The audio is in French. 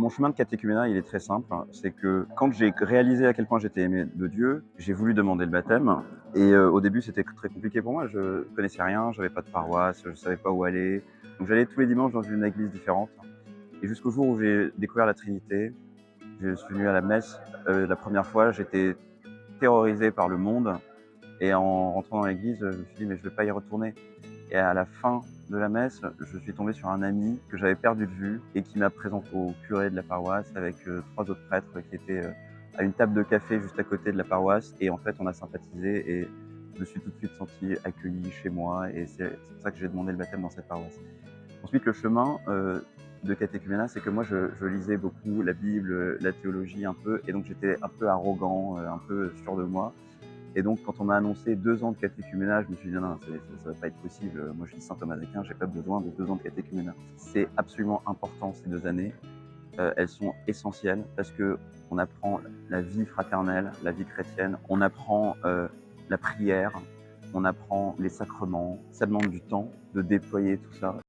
Mon chemin de catéchuménat, il est très simple. C'est que quand j'ai réalisé à quel point j'étais aimé de Dieu, j'ai voulu demander le baptême. Et au début, c'était très compliqué pour moi. Je connaissais rien, j'avais pas de paroisse, je savais pas où aller. Donc j'allais tous les dimanches dans une église différente. Et jusqu'au jour où j'ai découvert la Trinité, je suis venu à la messe. La première fois, j'étais terrorisé par le monde. Et en rentrant dans l'église, je me suis dit, mais je ne vais pas y retourner. Et à la fin de la messe, je suis tombé sur un ami que j'avais perdu de vue et qui m'a présenté au curé de la paroisse avec trois autres prêtres qui étaient à une table de café juste à côté de la paroisse. Et en fait, on a sympathisé et je me suis tout de suite senti accueilli chez moi. Et c'est pour ça que j'ai demandé le baptême dans cette paroisse. Ensuite, le chemin de catéchuménat, c'est que moi, je lisais beaucoup la Bible, la théologie un peu. Et donc, j'étais un peu arrogant, un peu sûr de moi. Et donc, quand on m'a annoncé 2 ans de catéchuménat, je me suis dit: «Non, non, ça va pas être possible. Moi, je suis saint Thomas d'Aquin, j'ai pas besoin de 2 ans de catéchuménat». C'est absolument important ces 2 années. Elles sont essentielles parce qu'on apprend la vie fraternelle, la vie chrétienne, on apprend, la prière, on apprend les sacrements. Ça demande du temps de déployer tout ça.